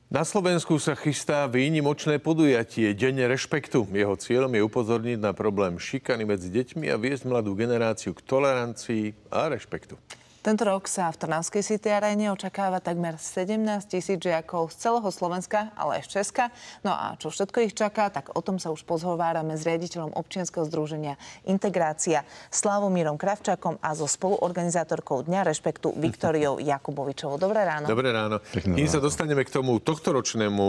Na Slovensku sa chystá výnimočné podujatie Deň rešpektu. Jeho cieľom je upozorniť na problém šikany medzi deťmi a viesť mladú generáciu k tolerancii a rešpektu. Tento rok sa v Trnavskej City Aréne očakáva takmer 17 000 žiakov z celého Slovenska, ale aj z Česka. No a čo všetko ich čaká, tak o tom sa už pozhovárame s riaditeľom občianskeho združenia Integrácia Slavomírom Kravčákom a so spoluorganizátorkou Dňa rešpektu Viktóriou Jakubovičovou. Dobré ráno. Dobré ráno. Kým sa dostaneme k tomu tohtoročnému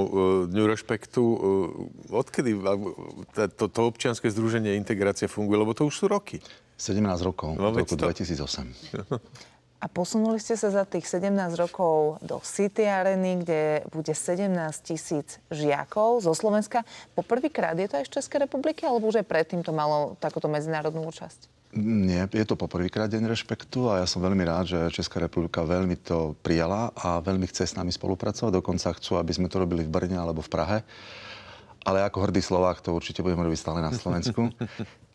Dňu rešpektu, odkedy to občianske združenie Integrácia funguje? Lebo to už sú roky. 17 rokov, od roku 2008. A posunuli ste sa za tých 17 rokov do City Areny, kde bude 17 000 žiakov zo Slovenska. Poprvýkrát je to aj z Českej republiky, alebo už aj predtým to malo takúto medzinárodnú účasť? Nie, je to poprvýkrát Deň rešpektu a ja som veľmi rád, že Česká republika veľmi to prijala a veľmi chce s nami spolupracovať. Dokonca chcú, aby sme to robili v Brne alebo v Prahe. Ale ako hrdý Slovák to určite budeme robiť stále na Slovensku.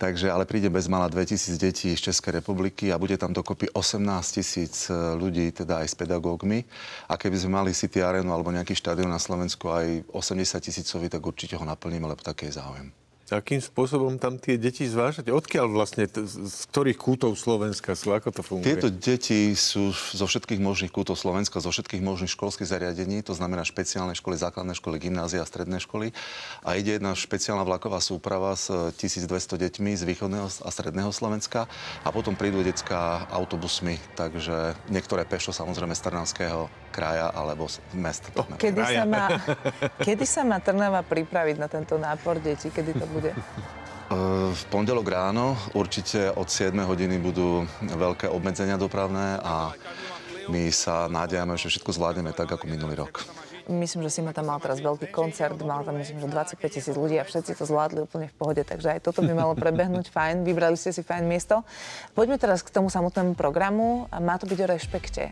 Takže, ale príde bezmála 2000 detí z Českej republiky a bude tam dokopy 18 000 ľudí, teda aj s pedagógmi. A keby sme mali City Arenu alebo nejaký štadión na Slovensku aj 80 000, tak určite ho naplníme, lebo taký je záujem. Akým spôsobom tam tie deti zvážate? Odkiaľ vlastne, z ktorých kútov Slovenska sú? Ako to funguje? Tieto deti sú zo všetkých možných kútov Slovenska, zo všetkých možných školských zariadení, to znamená špeciálne školy, základné školy, gymnázia a stredné školy. A ide jedna špeciálna vlaková súprava s 1200 deťmi z východného a stredného Slovenska a potom prídu decká autobusmi, takže niektoré pešo samozrejme z Trnavského kraja alebo z mesta. Kedy sa má Trnava pripraviť na tento nápor detí? Kedy to bude? V pondelok ráno určite od 7 hodiny budú veľké obmedzenia dopravné a my sa nádejame, že všetko zvládneme tak, ako minulý rok. Myslím, že Sima tam mal teraz veľký koncert, mal tam myslím, že 25 000 ľudí a všetci to zvládli úplne v pohode, takže aj toto by malo prebehnúť fajn, vybrali ste si fajn miesto. Poďme teraz k tomu samotnému programu, má to byť o rešpekte.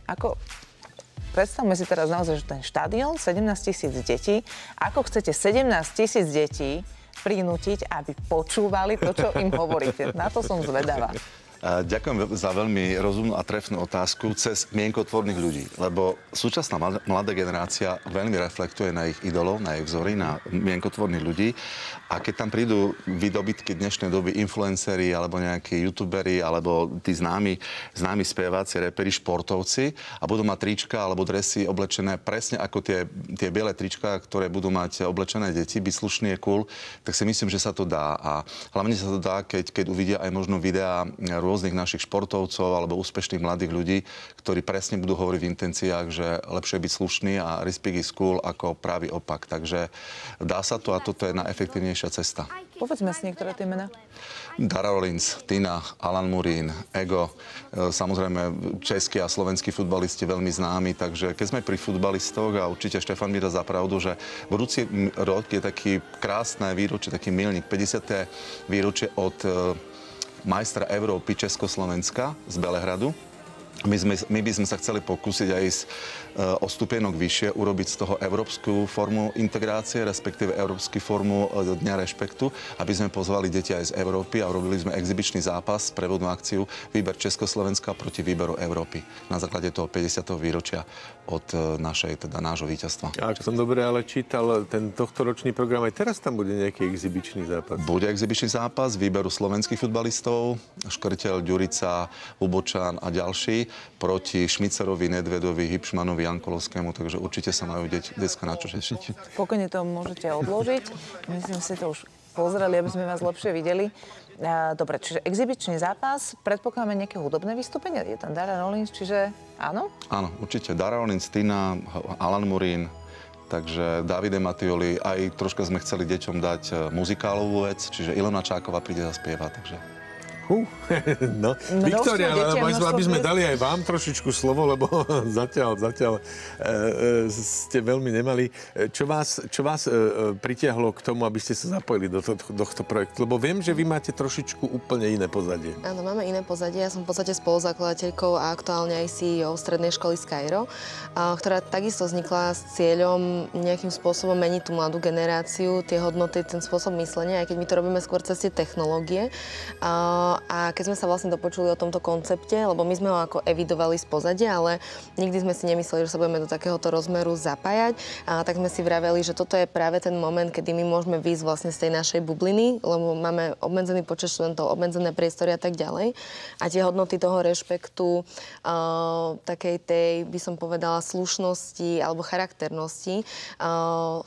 Predstavme si teraz naozaj, že ten štadión, 17 000 detí, ako chcete 17 000 detí prinútiť, aby počúvali to, čo im hovoríte. Na to som zvedavá. Ďakujem za veľmi rozumnú a trefnú otázku cez mienkotvorných ľudí, lebo súčasná mladá generácia veľmi reflektuje na ich idolov, na ich vzory, na mienkotvorných ľudí a keď tam prídu výdobytky dnešnej doby, influenceri alebo nejakí youtuberi alebo tí známi spieváci, reperi, športovci a budú mať trička alebo dresy oblečené presne ako tie biele trička, ktoré budú mať oblečené deti, byť slušný je cool, tak si myslím, že sa to dá a hlavne sa to dá, keď uvidia aj možno videá rôznych našich športovcov alebo úspešných mladých ľudí, ktorí presne budú hovoriť v intenciách, že lepšie byť slušný a respect is cool ako pravý opak. Takže dá sa to a toto je najefektívnejšia cesta. Povedzme si niektoré tie mená. Dara Rollins, Tina, Alan Murín, Ego, samozrejme českí a slovenskí futbalisti veľmi známi, takže keď sme pri futbalistoch a určite Štefan mi dá za pravdu, že budúci rok je taký krásne výročie, taký milník, 50. výročie od majstra Európy Československa z Belehradu. My by sme sa chceli pokúsiť aj o stupienok vyššie, urobiť z toho európsku formu integrácie, respektíve európsku formu Dňa rešpektu, aby sme pozvali deti aj z Európy a urobili sme exibičný zápas, prevodnú akciu Výber Československa proti výberu Európy. Na základe toho 50. výročia od nášho víťazstva. Ak som dobre ale čítal, ten tohtoročný program, aj teraz tam bude nejaký exibičný zápas. Bude exibičný zápas výberu slovenských futbalistov, Škrteľ, Ďurica, Hubočan a ďalší proti Šmicerovi, Nedvedovi, Hipšmanovi, Jankolovskému, takže určite sa majú decka na čo tešiť. Spokojne to môžete odložiť. Myslím si to už pozreli, aby sme vás lepšie videli. Dobre, čiže exibičný zápas, predpokladáme nejaké hudobné vystúpenie. Je tam Dara Rollins, čiže áno? Áno, určite. Dara Rollins, Tina, Alan Murín, takže Davide Matioli. Aj troška sme chceli deťom dať muzikálovú vec, čiže Ilona Čáková príde zaspievať, takže... No, Viktória, aby sme dali aj vám trošičku slovo, lebo zatiaľ ste veľmi nemali. Čo vás pritiahlo k tomu, aby ste sa zapojili do tohto projektu? Lebo viem, že vy máte trošičku úplne iné pozadie. Áno, máme iné pozadie. Ja som v podstate spoluzakladateľkou a aktuálne aj CEO strednej školy Skyro, ktorá takisto vznikla s cieľom nejakým spôsobom meniť tú mladú generáciu, tie hodnoty, ten spôsob myslenia, aj keď my to robíme skôr cez tie technológie. A keď sme sa vlastne dopočuli o tomto koncepte, lebo my sme ho ako evidovali z pozadia, ale nikdy sme si nemysleli, že sa budeme do takéhoto rozmeru zapájať, tak sme si vraveli, že toto je práve ten moment, kedy my môžeme výjsť vlastne z tej našej bubliny, lebo máme obmedzený počet študentov, obmedzené priestory a tak ďalej. A tie hodnoty toho rešpektu, takej tej, by som povedala, slušnosti alebo charakternosti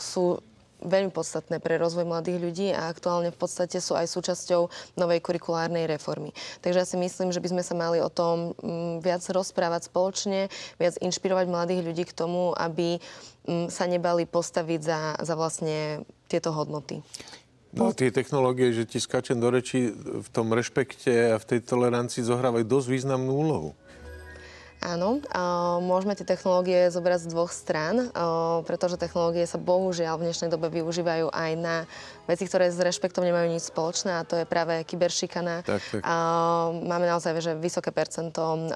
sú veľmi podstatné pre rozvoj mladých ľudí a aktuálne v podstate sú aj súčasťou novej kurikulárnej reformy. Takže ja si myslím, že by sme sa mali o tom viac rozprávať spoločne, viac inšpirovať mladých ľudí k tomu, aby sa nebali postaviť za vlastne tieto hodnoty. No, tie technológie, že ti skáčem do rečí, v tom rešpekte a v tej tolerancii zohrávajú dosť významnú úlohu. Áno, môžeme tie technológie zobrať z dvoch strán, pretože technológie sa bohužiaľ v dnešnej dobe využívajú aj na veci, ktoré s rešpektom nemajú nič spoločné, a to je práve kyberšikana. Tak. Máme naozaj že vysoké percento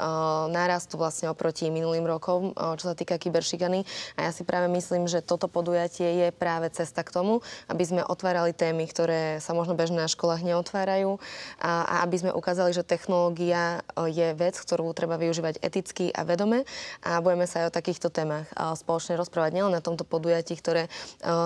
nárastu vlastne oproti minulým rokom, čo sa týka kyberšikany. A ja si práve myslím, že toto podujatie je práve cesta k tomu, aby sme otvárali témy, ktoré sa možno bežne na školách neotvárajú, a aby sme ukázali, že technológia je vec, ktorú treba využívať eticky a vedome, a budeme sa aj o takýchto témach spoločne rozprávať nielen na tomto podujatí, ktoré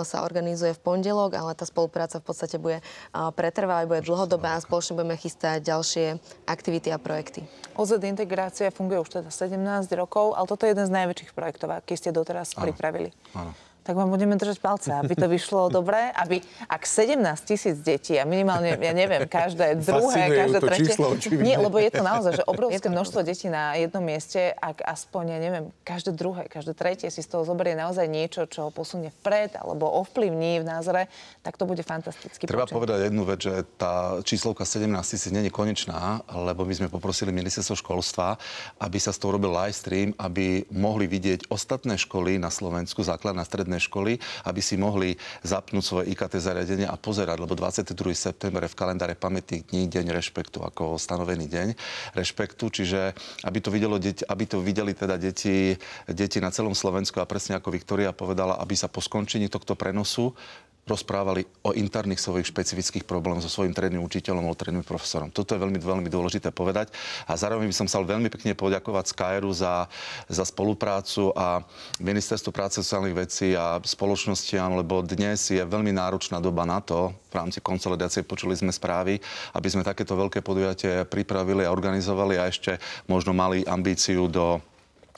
sa organizuje v pondelok, ale tá spolupráca v podstate bude pretrvávať, bude dlhodobá, a spoločne budeme chystať ďalšie aktivity a projekty. OZ Integrácia funguje už teda 17 rokov, ale toto je jeden z najväčších projektov, aký ste doteraz pripravili. Áno. Tak vám budeme držať palce, aby to vyšlo dobre, aby ak 17 000 detí a minimálne, ja neviem, každé druhé, každé tretie... Nie, lebo je to naozaj, že obrovské množstvo detí na jednom mieste, ak aspoň, ja neviem, každé druhé, každé tretie si z toho zoberie naozaj niečo, čo ho posunie vpred alebo ovplyvní v názore, tak to bude fantastický Treba počet. povedať jednu vec, že tá číslovka 17 000 nie je konečná, lebo my sme poprosili ministerstvo školstva, aby sa z toho robil live stream, aby mohli vidieť ostatné školy na Slovensku, základné a stredné školy, aby si mohli zapnúť svoje IKT zariadenie a pozerať, lebo 22. september je v kalendáre pamätných dní deň rešpektu, ako stanovený deň rešpektu, čiže aby to videli teda deti na celom Slovensku, a presne ako Viktória povedala, aby sa po skončení tohto prenosu rozprávali o interných svojich špecifických problémoch so svojím triednym učiteľom alebo triednym profesorom. Toto je veľmi, veľmi dôležité povedať. A zároveň by som chcel veľmi pekne poďakovať Skyru za spoluprácu a Ministerstvu práce, sociálnych vecí a spoločnostiam, lebo dnes je veľmi náročná doba na to, v rámci konsolidácie počuli sme správy, aby sme takéto veľké podujatie pripravili a organizovali a ešte možno mali ambíciu do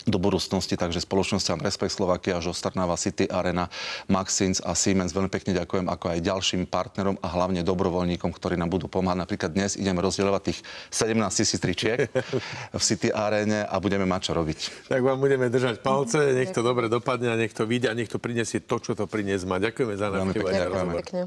budúcnosti, takže spoločnosťam Respekt Slovakia, Ostrava, City Arena, Maxins a Siemens veľmi pekne ďakujem, ako aj ďalším partnerom a hlavne dobrovoľníkom, ktorí nám budú pomáhať. Napríklad dnes ideme rozdielovať tých 17 000 tričiek v City Arene a budeme mať čo robiť. Tak vám budeme držať palce, nech to dobre dopadne a nech to vyjde a nech to prinesie to, čo to priniesť má. Ďakujeme za návštevu. Ďakujem pekne.